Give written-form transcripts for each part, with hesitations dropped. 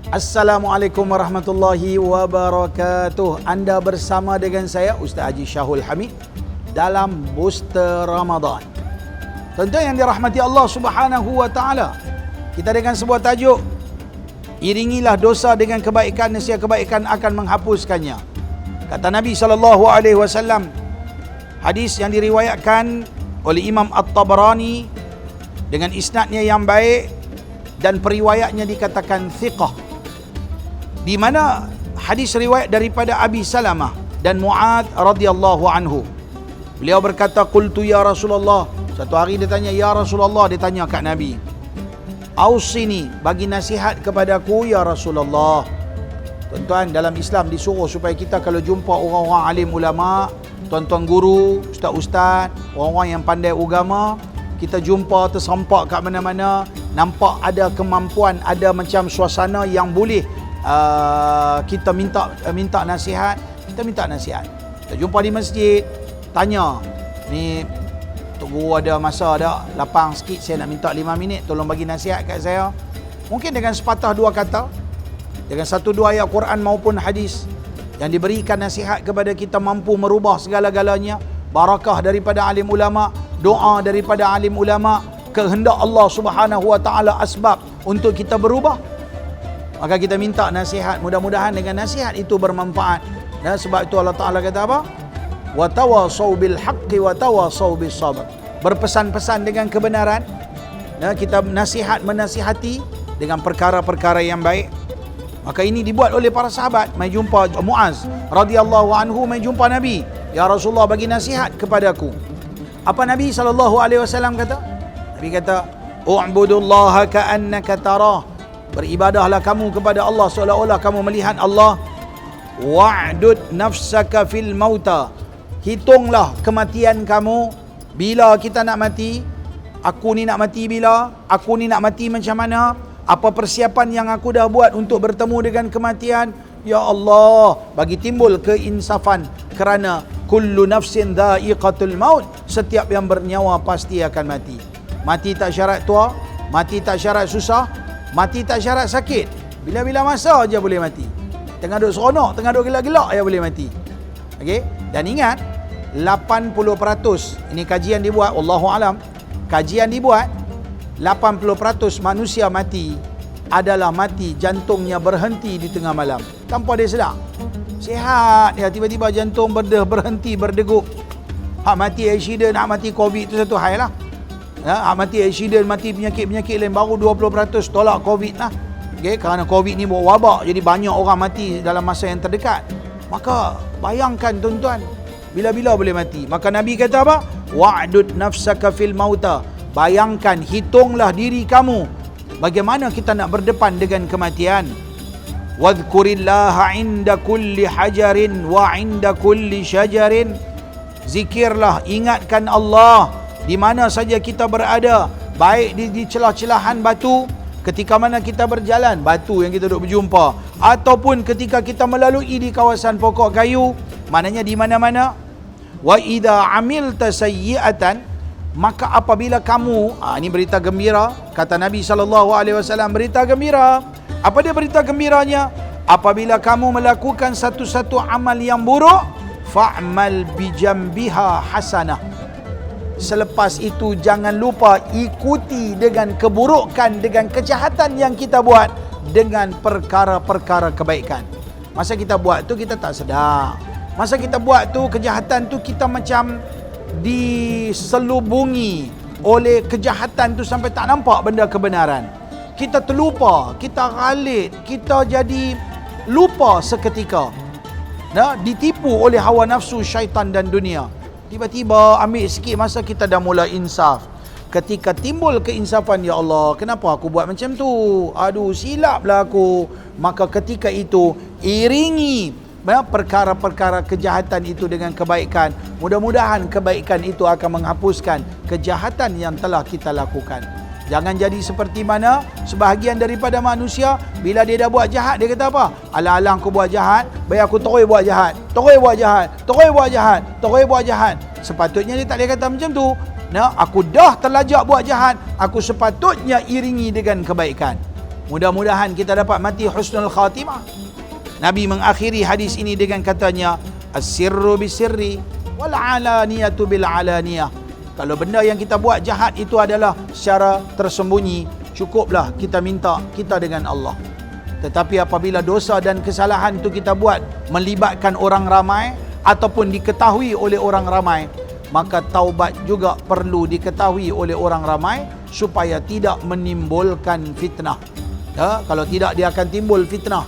Assalamualaikum warahmatullahi wabarakatuh. Anda bersama dengan saya Ustaz Haji Syahul Hamid dalam Booster Ramadan. Tuan-tuan yang dirahmati Allah Subhanahu wa taala, kita dengan sebuah tajuk, iringilah dosa dengan kebaikan, nescaya kebaikan akan menghapuskannya. Kata Nabi SAW, hadis yang diriwayatkan oleh Imam At-Tabarani dengan isnadnya yang baik dan periwayatnya dikatakan thiqah, di mana hadis riwayat daripada Abi Salamah dan Mu'ad radhiyallahu anhu. Beliau berkata, qultu ya Rasulullah. Satu hari dia tanya, ya Rasulullah, dia tanya kat Nabi, ausini, bagi nasihat kepadaku ya Rasulullah. Tuan-tuan, dalam Islam disuruh supaya kita kalau jumpa orang-orang alim ulama, tuan-tuan guru, ustaz-ustaz, orang-orang yang pandai agama, kita jumpa tersampak kat mana-mana, nampak ada kemampuan, ada macam suasana yang boleh kita minta nasihat, kita minta nasihat. Kita jumpa di masjid, tanya, ni Tok Guru ada masa tak? Lapang sikit, saya nak minta 5 minit, tolong bagi nasihat kat saya. Mungkin dengan sepatah dua kata, dengan satu dua ayat Quran maupun hadis yang diberikan nasihat kepada kita mampu merubah segala-galanya. Barakah daripada alim ulama, doa daripada alim ulama, kehendak Allah Subhanahu wa taala asbab untuk kita berubah. Maka kita minta nasihat, mudah-mudahan dengan nasihat itu bermanfaat. Dan sebab itu Allah Ta'ala kata apa? Wa tawasau bil haqqi wa tawasau bis sabr. Berpesan-pesan dengan kebenaran. Kita menasihati dengan perkara-perkara yang baik. Maka ini dibuat oleh para sahabat. Mai jumpa Muaz radhiyallahu anhu, mai jumpa Nabi. Ya Rasulullah, bagi nasihat kepadaku. Apa Nabi SAW kata? Nabi kata, u'budullaha ka'annaka tarah. Beribadahlah kamu kepada Allah seolah-olah kamu melihat Allah. Wa'dud nafsaka fil mauta. Hitunglah kematian kamu. Bila kita nak mati, aku ni nak mati bila, aku ni nak mati macam mana, apa persiapan yang aku dah buat untuk bertemu dengan kematian. Ya Allah, bagi timbul keinsafan, kerana kullu nafsin dha'iqatul maut, setiap yang bernyawa pasti akan mati. Mati tak syarat tua, mati tak syarat susah, mati tak syarat sakit. Bila-bila masa aja boleh mati. Tengah duk seronok, tengah duk gelak-gelak aja boleh mati. Okey? Dan ingat, 80%, ini kajian dibuat, wallahu alam, kajian dibuat, 80% manusia mati adalah mati jantungnya berhenti di tengah malam tanpa dia sedar. Sihat ya, tiba-tiba jantung berhenti berdegup. Hak mati accident, hak mati covid tu satu hal lah. Hak mati accident, mati penyakit-penyakit lain baru 20% tolak covid lah. Okay, kerana covid ni bawa wabak, jadi banyak orang mati dalam masa yang terdekat. Maka bayangkan tuan-tuan, bila-bila boleh mati. Maka Nabi kata apa? Wa'dud nafsaka fil mauta. Bayangkan, hitunglah diri kamu, bagaimana kita nak berdepan dengan kematian. Wadhkurillaha inda kulli hajarin wa inda kulli syajarin. Zikirlah, ingatkan Allah di mana saja kita berada, baik di celah-celahan batu, ketika mana kita berjalan, batu yang kita duk berjumpa, ataupun ketika kita melalui di kawasan pokok kayu, maknanya di mana-mana. Wa idza amilta sayyi'atan, maka apabila kamu, ini berita gembira, kata Nabi SAW, berita gembira. Apa dia berita gembiranya? Apabila kamu melakukan satu-satu amal yang buruk, fa'mal bijambiha hasanah. Selepas itu jangan lupa ikuti dengan keburukan, dengan kejahatan yang kita buat dengan perkara-perkara kebaikan. Masa kita buat tu kita tak sedar. Masa kita buat tu kejahatan tu kita macam diselubungi oleh kejahatan tu sampai tak nampak benda kebenaran. Kita terlupa, kita ghalit, kita jadi lupa seketika. Ditipu oleh hawa nafsu, syaitan dan dunia. Tiba-tiba ambil sikit masa kita dah mula insaf. Ketika timbul keinsafan, ya Allah, kenapa aku buat macam tu? Aduh, silaplah aku. Maka ketika itu iringi perkara-perkara kejahatan itu dengan kebaikan. Mudah-mudahan kebaikan itu akan menghapuskan kejahatan yang telah kita lakukan. Jangan jadi seperti mana sebahagian daripada manusia, bila dia dah buat jahat, dia kata apa? Alang-alang aku buat jahat, baik aku terus buat jahat, terus buat jahat, terus buat jahat, terus buat jahat. Sepatutnya dia tak boleh kata macam tu. Aku dah terlajak buat jahat, aku sepatutnya iringi dengan kebaikan. Mudah-mudahan kita dapat mati husnul khatimah. Nabi mengakhiri hadis ini dengan katanya, as-sirru bisirri wal alaniyatu bil alaniyah. Kalau benda yang kita buat jahat itu adalah secara tersembunyi, cukuplah kita minta kita dengan Allah. Tetapi apabila dosa dan kesalahan itu kita buat melibatkan orang ramai ataupun diketahui oleh orang ramai, maka taubat juga perlu diketahui oleh orang ramai supaya tidak menimbulkan fitnah. Ya, kalau tidak dia akan timbul fitnah.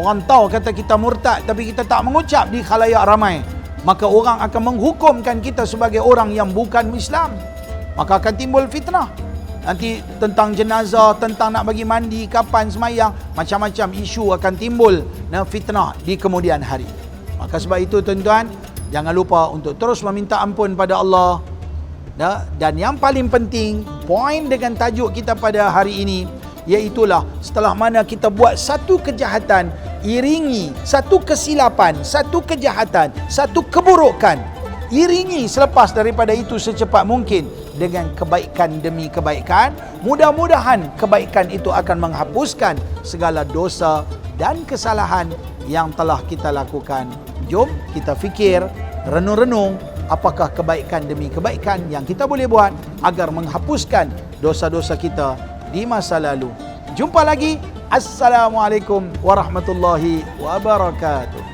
Orang tahu kata kita murtad tapi kita tak mengucap di khalayak ramai, maka orang akan menghukumkan kita sebagai orang yang bukan Islam. Maka akan timbul fitnah. Nanti tentang jenazah, tentang nak bagi mandi, kapan semayang, macam-macam isu akan timbul, fitnah di kemudian hari. Maka sebab itu tuan-tuan, jangan lupa untuk terus meminta ampun pada Allah. Dan yang paling penting, poin dengan tajuk kita pada hari ini, iaitulah setelah mana kita buat satu kejahatan, iringi satu kesilapan, satu kejahatan, satu keburukan, iringi selepas daripada itu secepat mungkin dengan kebaikan demi kebaikan. Mudah-mudahan kebaikan itu akan menghapuskan segala dosa dan kesalahan yang telah kita lakukan. Jom kita fikir, renung-renung, apakah kebaikan demi kebaikan yang kita boleh buat agar menghapuskan dosa-dosa kita di masa lalu. Jumpa lagi. Assalamualaikum warahmatullahi wabarakatuh.